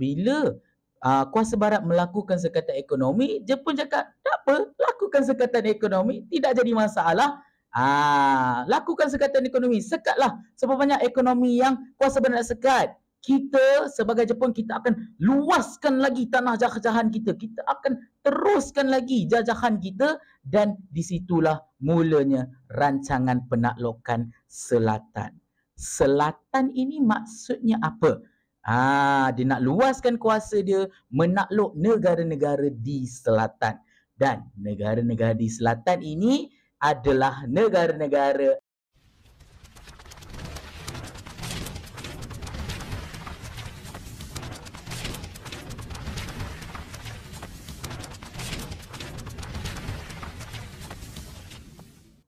Bila kuasa barat melakukan sekatan ekonomi, Jepun cakap, tak apa, lakukan sekatan ekonomi, tidak jadi masalah. Lakukan sekatan ekonomi, sekatlah seberapa banyak ekonomi yang kuasa barat nak sekat. Kita sebagai Jepun, kita akan luaskan lagi tanah jajahan kita. Kita akan teruskan lagi jajahan kita, dan disitulah mulanya rancangan penaklukan selatan. Selatan ini maksudnya apa? Dia nak luaskan kuasa dia, menakluk negara-negara di selatan. Dan negara-negara di selatan ini adalah negara-negara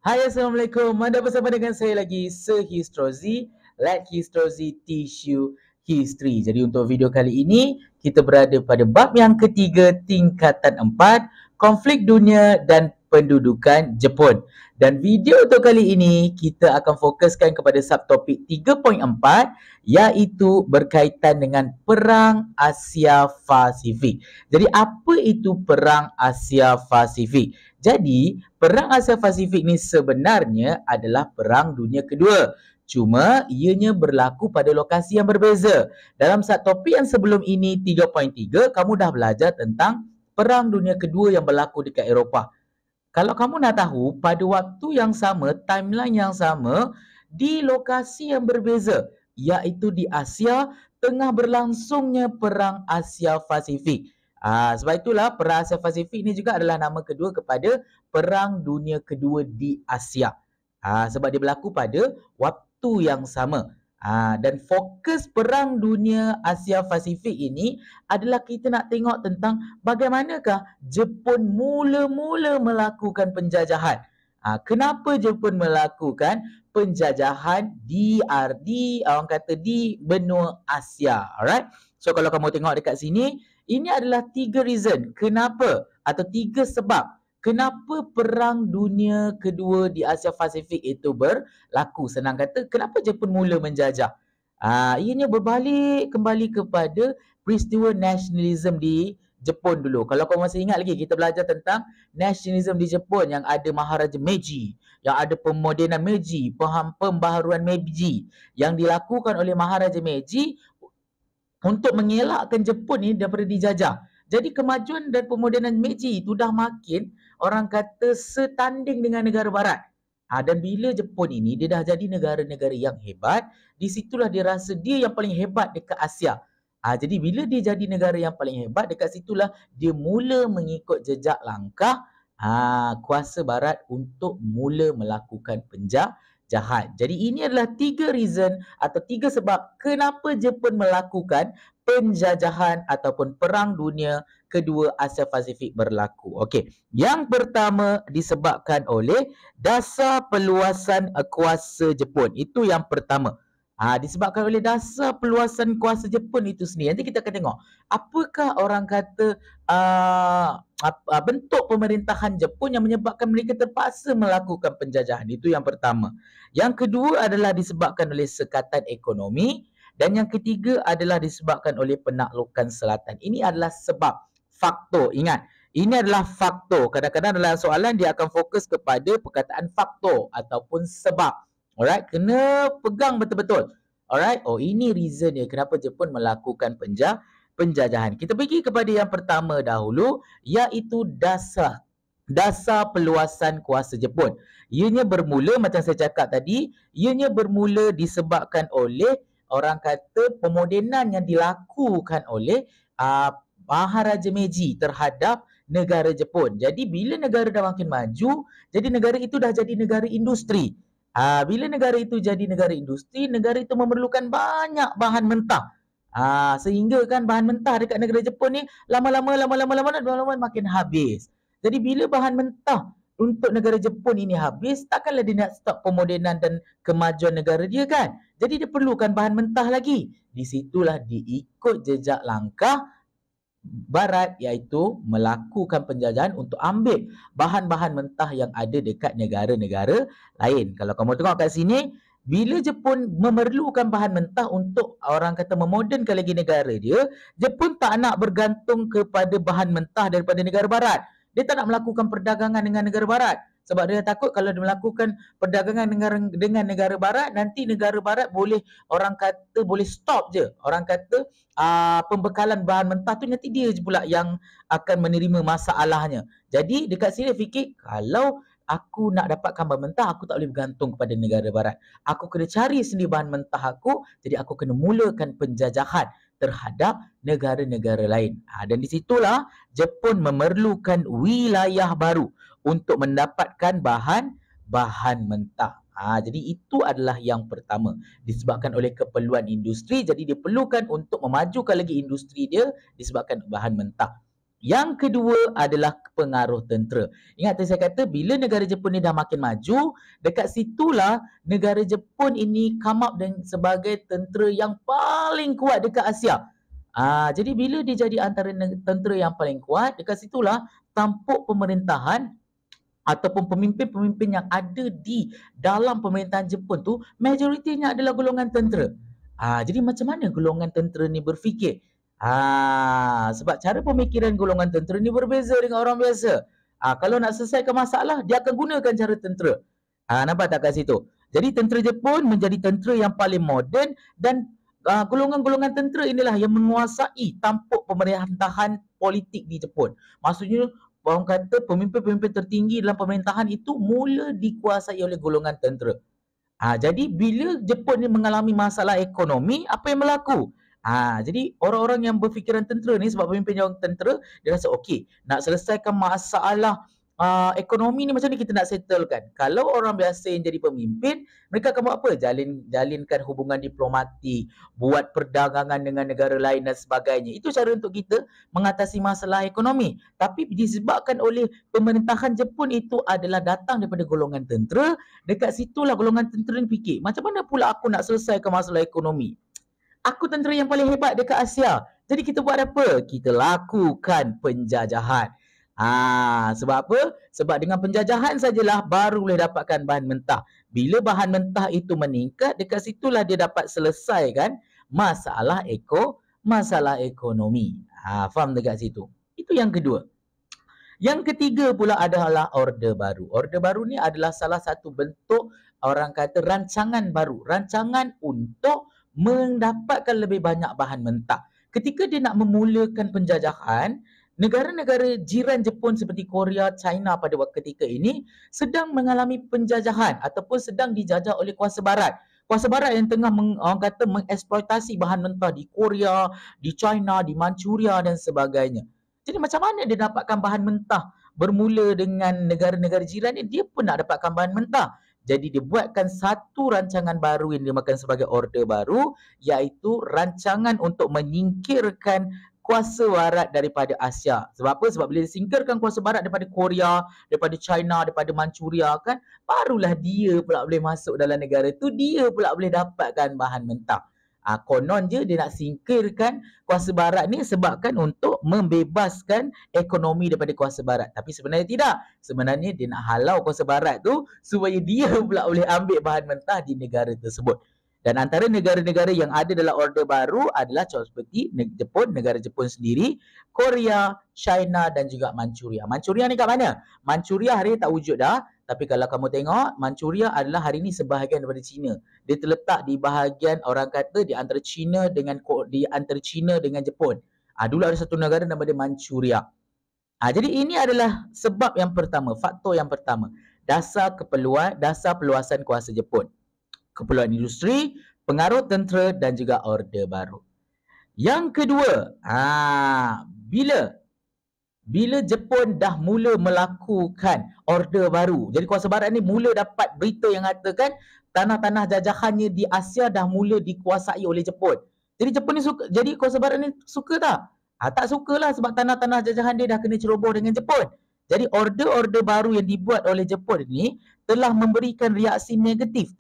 Hai, Assalamualaikum. Anda bersama dengan saya lagi, Sir Histrozi. Let Histrozi teach you history. Jadi untuk video kali ini, kita berada pada bab yang ketiga tingkatan 4, konflik dunia dan pendudukan Jepun. Dan video untuk kali ini, kita akan fokuskan kepada subtopik 3.4, iaitu berkaitan dengan Perang Asia Pasifik. Jadi apa itu Perang Asia Pasifik? Jadi, Perang Asia Pasifik ni sebenarnya adalah Perang Dunia Kedua. Cuma ianya berlaku pada lokasi yang berbeza. Dalam subtopik yang sebelum ini 3.3, kamu dah belajar tentang Perang Dunia Kedua yang berlaku dekat Eropah. Kalau kamu nak tahu, pada waktu yang sama, timeline yang sama, di lokasi yang berbeza, iaitu di Asia, tengah berlangsungnya Perang Asia Pasifik. Sebab itulah Perang Asia Pasifik ni juga adalah nama kedua kepada Perang Dunia Kedua di Asia. Sebab dia berlaku pada waktu yang sama. Dan fokus Perang Dunia Asia Pasifik ini adalah kita nak tengok tentang bagaimanakah Jepun mula-mula melakukan penjajahan. Kenapa Jepun melakukan penjajahan di orang kata di benua Asia. Alright. So kalau kamu tengok dekat sini, ini adalah 3 reason kenapa atau 3 sebab kenapa Perang Dunia Kedua di Asia Pasifik itu berlaku. Senang kata, kenapa Jepun mula menjajah? Ianya berbalik kembali kepada peristiwa nasionalisme di Jepun dulu. Kalau kau masih ingat lagi, kita belajar tentang nasionalisme di Jepun yang ada Maharaja Meiji, yang ada pemodenan Meiji, pembaharuan Meiji yang dilakukan oleh Maharaja Meiji untuk mengelakkan Jepun ni daripada dijajah. Jadi kemajuan dan pemodenan Meiji itu dah makin orang kata setanding dengan negara barat. Dan bila Jepun ini dia dah jadi negara-negara yang hebat, di situlah dia rasa dia yang paling hebat dekat Asia. Jadi bila dia jadi negara yang paling hebat, dekat situlah dia mula mengikut jejak langkah kuasa barat untuk mula melakukan penjajahan. Jadi ini adalah 3 reason atau 3 sebab kenapa Jepun melakukan penjajahan ataupun Perang Dunia Kedua Asia Pasifik berlaku. Okey, yang pertama disebabkan oleh dasar peluasan kuasa Jepun. Itu yang pertama. Disebabkan oleh dasar peluasan kuasa Jepun itu sendiri. Nanti kita akan tengok apakah orang kata bentuk pemerintahan Jepun yang menyebabkan mereka terpaksa melakukan penjajahan. Itu yang pertama. Yang kedua adalah disebabkan oleh sekatan ekonomi. Dan yang ketiga adalah disebabkan oleh penaklukan selatan. Ini adalah sebab, faktor. Ingat, ini adalah faktor. Kadang-kadang dalam soalan dia akan fokus kepada perkataan faktor ataupun sebab. Alright, kena pegang betul-betul. Alright, ini reason dia kenapa Jepun melakukan penjajahan. Kita pergi kepada yang pertama dahulu, iaitu dasar peluasan kuasa Jepun. Ianya bermula, macam saya cakap tadi, ianya bermula disebabkan oleh orang kata pemodenan yang dilakukan oleh Maharaja Meiji terhadap negara Jepun. Jadi bila negara dah makin maju, jadi negara itu dah jadi negara industri. Bila negara itu jadi negara industri, negara itu memerlukan banyak bahan mentah. Sehingga kan bahan mentah dekat negara Jepun ni lama-lama makin habis. Jadi bila bahan mentah untuk negara Jepun ini habis, takkanlah dia nak stop pemodenan dan kemajuan negara dia kan? Jadi dia perlukan bahan mentah lagi. Di situlah diikut jejak langkah Barat, iaitu melakukan penjajahan untuk ambil bahan-bahan mentah yang ada dekat negara-negara lain. Kalau kamu tengok kat sini, bila Jepun memerlukan bahan mentah untuk orang kata memodernkan lagi negara dia, Jepun tak nak bergantung kepada bahan mentah daripada negara barat. Dia tak nak melakukan perdagangan dengan negara barat. Sebab dia takut kalau dia melakukan perdagangan dengan negara barat, nanti negara barat boleh, orang kata boleh stop je. Orang kata pembekalan bahan mentah tu nanti dia je pula yang akan menerima masalahnya. Jadi dekat sini dia fikir, kalau aku nak dapatkan bahan mentah, aku tak boleh bergantung kepada negara barat. Aku kena cari sendiri bahan mentah aku, jadi aku kena mulakan penjajahan terhadap negara-negara lain. Dan di situlah Jepun memerlukan wilayah baru untuk mendapatkan bahan mentah. Jadi itu adalah yang pertama. Disebabkan oleh keperluan industri, jadi dia perlukan untuk memajukan lagi industri dia disebabkan bahan mentah. Yang kedua adalah pengaruh tentera. Ingat tadi saya kata bila negara Jepun ni dah makin maju, dekat situlah negara Jepun ini come up dengan sebagai tentera yang paling kuat dekat Asia. Jadi bila dia jadi antara tentera yang paling kuat, dekat situlah tampuk pemerintahan ataupun pemimpin-pemimpin yang ada di dalam pemerintahan Jepun tu majoritinya adalah golongan tentera. Jadi macam mana golongan tentera ni berfikir? Sebab cara pemikiran golongan tentera ni berbeza dengan orang biasa. Kalau nak selesaikan masalah, dia akan gunakan cara tentera. Nampak tak kat situ? Jadi tentera Jepun menjadi tentera yang paling moden dan golongan-golongan tentera inilah yang menguasai tampuk pemerintahan politik di Jepun. Maksudnya orang kata pemimpin-pemimpin tertinggi dalam pemerintahan itu mula dikuasai oleh golongan tentera. Jadi bila Jepun ni mengalami masalah ekonomi, apa yang berlaku? Jadi orang-orang yang berfikiran tentera ni, sebab pemimpin yang tentera, dia rasa okey, nak selesaikan masalah ekonomi ni macam ni kita nak settlekan. Kalau orang biasa yang jadi pemimpin, mereka akan buat apa? Jalinkan hubungan diplomatik, buat perdagangan dengan negara lain dan sebagainya. Itu cara untuk kita mengatasi masalah ekonomi. Tapi disebabkan oleh pemerintahan Jepun itu adalah datang daripada golongan tentera, dekat situlah golongan tentera ni fikir, macam mana pula aku nak selesaikan masalah ekonomi? Aku tentera yang paling hebat dekat Asia. Jadi kita buat apa? Kita lakukan penjajahan. Sebab apa? Sebab dengan penjajahan sajalah baru boleh dapatkan bahan mentah. Bila bahan mentah itu meningkat, dekat situlah dia dapat selesaikan masalah ekonomi. Faham dekat situ? Itu yang kedua. Yang ketiga pula adalah Orde Baru. Orde Baru ni adalah salah satu bentuk orang kata rancangan baru. Rancangan untuk mendapatkan lebih banyak bahan mentah. Ketika dia nak memulakan penjajahan, negara-negara jiran Jepun seperti Korea, China pada waktu ketika ini sedang mengalami penjajahan ataupun sedang dijajah oleh kuasa barat. Kuasa barat yang tengah orang kata mengeksploitasi bahan mentah di Korea, di China, di Manchuria dan sebagainya. Jadi macam mana dia dapatkan bahan mentah? Bermula dengan negara-negara jiran ni, dia pun nak dapatkan bahan mentah. Jadi dia buatkan satu rancangan baru yang dinamakan sebagai Orde Baru, iaitu rancangan untuk menyingkirkan kuasa barat daripada Asia. Sebab apa? Sebab bila disingkirkan kuasa barat daripada Korea, daripada China, daripada Manchuria kan, barulah dia pula boleh masuk dalam negara tu, dia pula boleh dapatkan bahan mentah. Konon je dia nak singkirkan kuasa barat ni sebabkan untuk membebaskan ekonomi daripada kuasa barat. Tapi sebenarnya tidak. Sebenarnya dia nak halau kuasa barat tu supaya dia pula boleh ambil bahan mentah di negara tersebut. Dan antara negara-negara yang ada dalam Orde Baru adalah seperti Jepun, negara Jepun sendiri, Korea, China dan juga Manchuria. Manchuria ni kat mana? Manchuria hari ni tak wujud dah. Tapi kalau kamu tengok, Manchuria adalah hari ini sebahagian daripada China. Dia terletak di bahagian orang kata di antara China dengan Jepun. Dulu ada satu negara nama dia Manchuria. Jadi ini adalah sebab yang pertama, faktor yang pertama. Dasar perluasan kuasa Jepun. Keperluan industri, pengaruh tentera dan juga Orde Baru. Yang kedua, bila Jepun dah mula melakukan Orde Baru, jadi kuasa barat ni mula dapat berita yang katakan tanah-tanah jajahannya di Asia dah mula dikuasai oleh Jepun. Jadi Jepun ni suka, jadi kuasa barat ni suka tak? Tak sukalah sebab tanah-tanah jajahan dia dah kena ceroboh dengan Jepun. Jadi orde-orde baru yang dibuat oleh Jepun ini telah memberikan reaksi negatif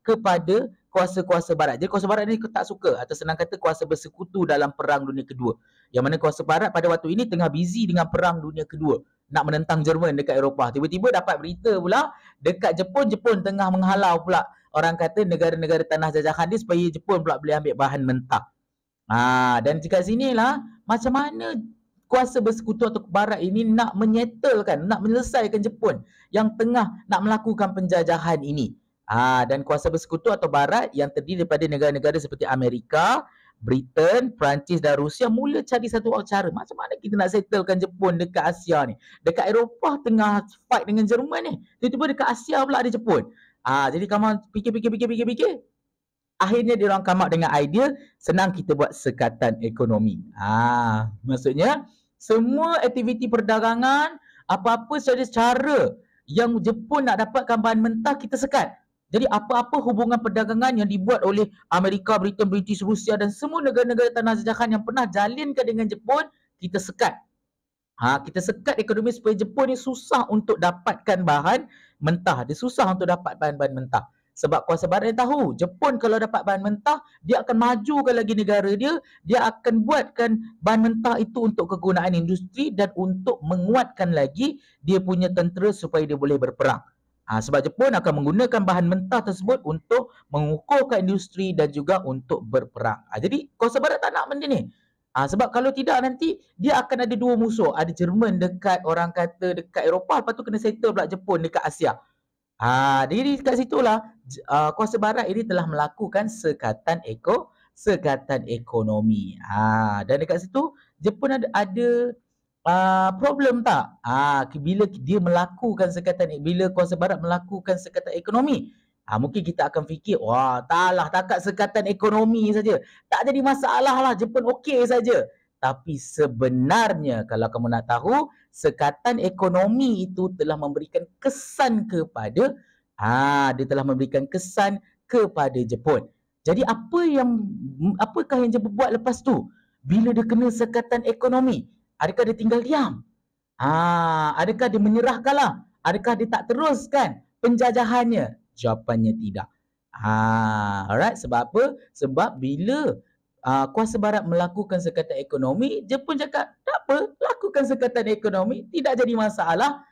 kepada kuasa-kuasa barat. Jadi kuasa barat ni tak suka, atau senang kata kuasa bersekutu dalam Perang Dunia Kedua. Yang mana kuasa barat pada waktu ini tengah busy dengan Perang Dunia Kedua. nak menentang Jerman dekat Eropah. Tiba-tiba dapat berita pula dekat Jepun tengah menghalau pula orang kata negara-negara tanah jajahan dia supaya Jepun pula boleh ambil bahan mentah. Dan dekat sinilah macam mana kuasa bersekutu atau barat ini nak menyettlekan, nak menyelesaikan Jepun yang tengah nak melakukan penjajahan ini. Dan kuasa bersekutu atau barat yang terdiri daripada negara-negara seperti Amerika, Britain, Perancis dan Rusia mula cari satu cara macam mana kita nak settlekan Jepun dekat Asia ni. Dekat Eropah tengah fight dengan Jerman ni, tiba-tiba dekat Asia pula ada Jepun. Jadi kamu fikir. Akhirnya dia orang come up dengan idea senang kita buat sekatan ekonomi. Maksudnya semua aktiviti perdagangan, apa-apa cara yang Jepun nak dapatkan bahan mentah kita sekat. Jadi apa-apa hubungan perdagangan yang dibuat oleh Amerika, Britain, British, Rusia dan semua negara-negara tanah jajahan yang pernah jalinkan dengan Jepun, kita sekat. Kita sekat ekonomi supaya Jepun ni susah untuk dapatkan bahan mentah. Dia susah untuk dapat bahan-bahan mentah. Sebab kuasa barat dia tahu, Jepun kalau dapat bahan mentah, dia akan majukan lagi negara dia, dia akan buatkan bahan mentah itu untuk kegunaan industri dan untuk menguatkan lagi dia punya tentera supaya dia boleh berperang. Sebab Jepun akan menggunakan bahan mentah tersebut untuk mengukuhkan industri dan juga untuk berperang. Jadi kuasa barat tak nak benda ni. Sebab kalau tidak nanti dia akan ada dua musuh. Ada Jerman dekat orang kata dekat Eropah, lepas tu kena settle pula Jepun dekat Asia. Jadi kat situlah kuasa barat ini telah melakukan sekatan ekonomi. Dan dekat situ Jepun ada problem tak? Bila dia melakukan sekatan, bila kuasa barat melakukan sekatan ekonomi, mungkin kita akan fikir, wah taklah, takat sekatan ekonomi saja, tak jadi masalah lah, Jepun okey saja. Tapi sebenarnya kalau kamu nak tahu, sekatan ekonomi itu telah memberikan kesan kepada dia telah memberikan kesan kepada Jepun. Jadi apakah yang Jepun buat lepas tu? Bila dia kena sekatan ekonomi, adakah dia tinggal diam? Adakah dia menyerahkanlah? Adakah dia tak teruskan penjajahannya? Jawapannya tidak. Alright, sebab apa? Sebab bila kuasa barat melakukan sekatan ekonomi, Jepun cakap, tak apa, lakukan sekatan ekonomi, tidak jadi masalah.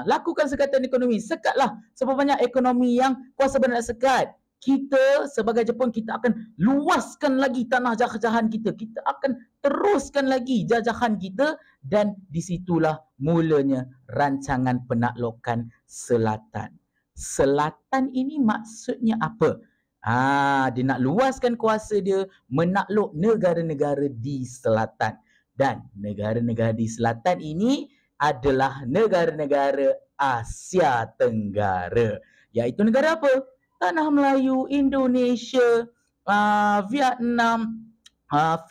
Lakukan sekatan ekonomi, sekatlah seberapa banyak ekonomi yang kuasa barat nak sekat. Kita sebagai Jepun, kita akan luaskan lagi tanah jajahan kita. Kita akan teruskan lagi jajahan kita dan disitulah mulanya rancangan penaklukan selatan. Selatan ini maksudnya apa? Dia nak luaskan kuasa dia, menakluk negara-negara di selatan. Dan negara-negara di selatan ini adalah negara-negara Asia Tenggara. Iaitu negara apa? Tanah Melayu, Indonesia, Vietnam,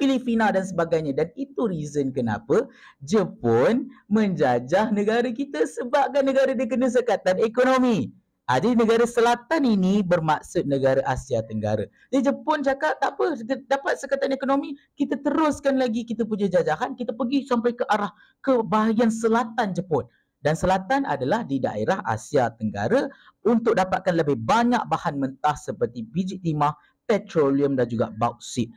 Filipina dan sebagainya. Dan itu reason kenapa Jepun menjajah negara kita, sebabkan negara dia kena sekatan ekonomi. Jadi negara selatan ini bermaksud negara Asia Tenggara. Jadi Jepun cakap tak apa, dapat sekatan ekonomi, kita teruskan lagi kita punya jajahan, kita pergi sampai ke arah ke bahagian selatan Jepun. Dan selatan adalah di daerah Asia Tenggara untuk dapatkan lebih banyak bahan mentah seperti biji timah, petroleum dan juga bauksit.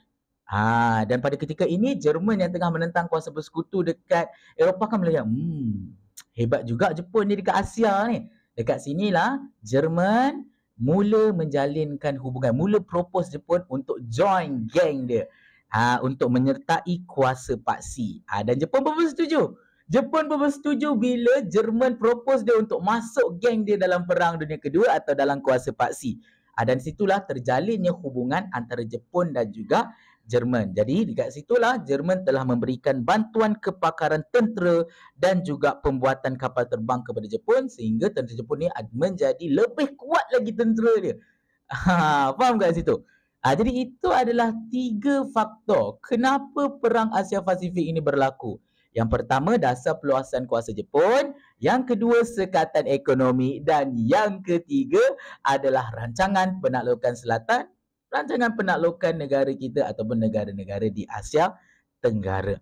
Dan pada ketika ini Jerman yang tengah menentang kuasa bersekutu dekat Eropah kan melihat, hebat juga Jepun ni dekat Asia ni. Dekat sinilah Jerman mula menjalinkan hubungan, mula propose Jepun untuk join geng dia, untuk menyertai kuasa paksi. Dan Jepun pun bersetuju. Jepun pun bersetuju bila Jerman propose dia untuk masuk geng dia dalam Perang Dunia Kedua atau dalam kuasa paksi. Dan situlah terjalinnya hubungan antara Jepun dan juga Jerman. Jadi dekat situlah Jerman telah memberikan bantuan kepakaran tentera dan juga pembuatan kapal terbang kepada Jepun sehingga tentera Jepun ni menjadi lebih kuat lagi tentera dia. Faham kat situ? Jadi itu adalah 3 faktor kenapa Perang Asia Pasifik ini berlaku. Yang pertama, dasar peluasan kuasa Jepun. Yang kedua, sekatan ekonomi. Dan yang ketiga adalah rancangan penaklukan selatan, rancangan penaklukan negara kita ataupun negara-negara di Asia Tenggara.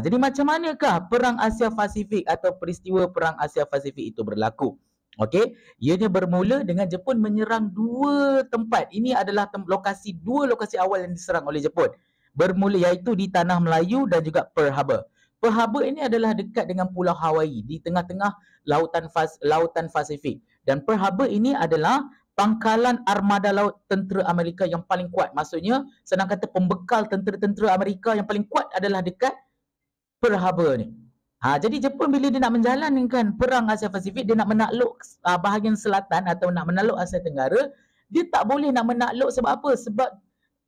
Jadi macam manakah Perang Asia Pasifik atau peristiwa Perang Asia Pasifik itu berlaku? Okey, ianya bermula dengan Jepun menyerang 2 tempat. Ini adalah 2 lokasi awal yang diserang oleh Jepun. Bermula iaitu di Tanah Melayu dan juga Pearl Harbor. Pearl Harbor ini adalah dekat dengan Pulau Hawaii di tengah-tengah Lautan Pasifik. Dan Pearl Harbor ini adalah pangkalan armada laut tentera Amerika yang paling kuat. Maksudnya, senang kata pembekal tentera-tentera Amerika yang paling kuat adalah dekat Pearl Harbor ni. Jadi Jepun bila dia nak menjalankan perang Asia Pasifik, dia nak menakluk bahagian selatan atau nak menakluk Asia Tenggara, dia tak boleh nak menakluk sebab apa? Sebab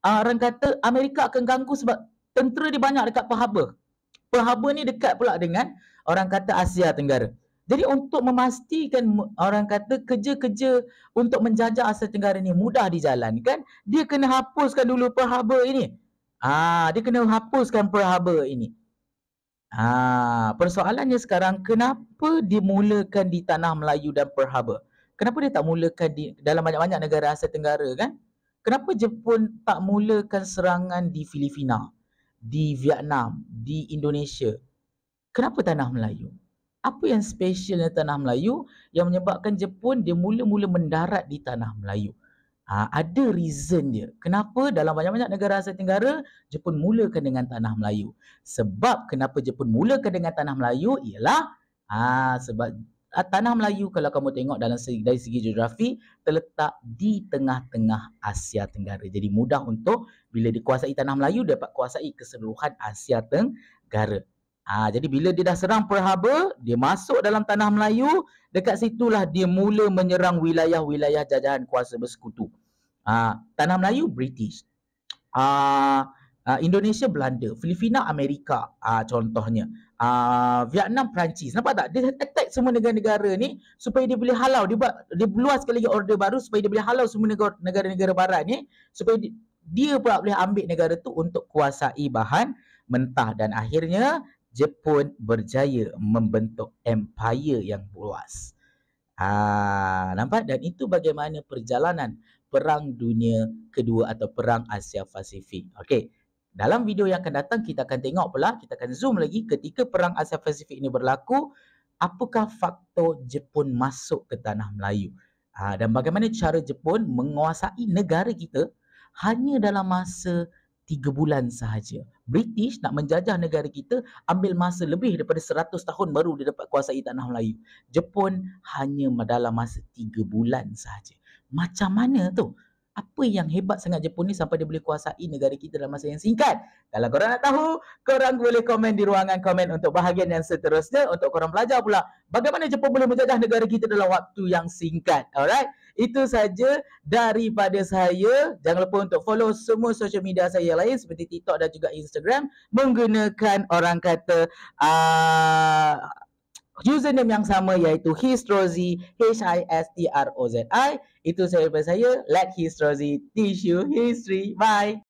orang kata Amerika akan ganggu sebab tentera dia banyak dekat Pearl Harbor. Pearl Harbor ni dekat pula dengan orang kata Asia Tenggara. Jadi untuk memastikan orang kata kerja-kerja untuk menjajah Asia Tenggara ni mudah dijalankan, dia kena hapuskan dulu Pearl Harbor ini. Dia kena hapuskan Pearl Harbor ini. Persoalannya sekarang, kenapa dimulakan di Tanah Melayu dan Pearl Harbor? Kenapa dia tak mulakan di dalam banyak-banyak negara Asia Tenggara kan? Kenapa Jepun tak mulakan serangan di Filipina, di Vietnam, di Indonesia? Kenapa Tanah Melayu? Apa yang specialnya Tanah Melayu yang menyebabkan Jepun dia mula-mula mendarat di Tanah Melayu? Ada reason dia. Kenapa dalam banyak-banyak negara Asia Tenggara, Jepun mulakan dengan Tanah Melayu? Sebab kenapa Jepun mulakan dengan Tanah Melayu ialah sebab Tanah Melayu kalau kamu tengok dari segi geografi terletak di tengah-tengah Asia Tenggara. Jadi mudah untuk bila dikuasai Tanah Melayu dapat kuasai keseluruhan Asia Tenggara. Jadi bila dia dah serang Pearl Harbor, dia masuk dalam Tanah Melayu, dekat situlah dia mula menyerang wilayah-wilayah jajahan kuasa bersekutu. Tanah Melayu British, Indonesia Belanda, Filipina Amerika, contohnya, Vietnam Perancis. Nampak tak? Dia attack semua negara-negara ni supaya dia boleh halau, dia luaskan lagi order baru supaya dia boleh halau semua negara-negara barat ni supaya dia pula boleh ambil negara tu untuk kuasai bahan mentah, dan akhirnya Jepun berjaya membentuk empire yang luas. Nampak? Dan itu bagaimana perjalanan Perang Dunia Kedua atau Perang Asia Pasifik. Okey. Dalam video yang akan datang kita akan tengok pula, kita akan zoom lagi ketika Perang Asia Pasifik ini berlaku, apakah faktor Jepun masuk ke Tanah Melayu. Dan bagaimana cara Jepun menguasai negara kita hanya dalam masa 3 bulan sahaja. British nak menjajah negara kita ambil masa lebih daripada 100 tahun baru dia dapat kuasai Tanah Melayu. Jepun hanya dalam masa 3 bulan sahaja. Macam mana tu? Apa yang hebat sangat Jepun ni sampai dia boleh kuasai negara kita dalam masa yang singkat? Kalau korang nak tahu, korang boleh komen di ruangan komen untuk bahagian yang seterusnya untuk korang belajar pula bagaimana Jepun boleh menjajah negara kita dalam waktu yang singkat. Alright? Itu saja daripada saya. Jangan lupa untuk follow semua social media saya lain seperti TikTok dan juga Instagram menggunakan orang kata username yang sama iaitu Histrozi, Histrozi. Itu saya daripada saya. Let Histrozi teach you history. Bye.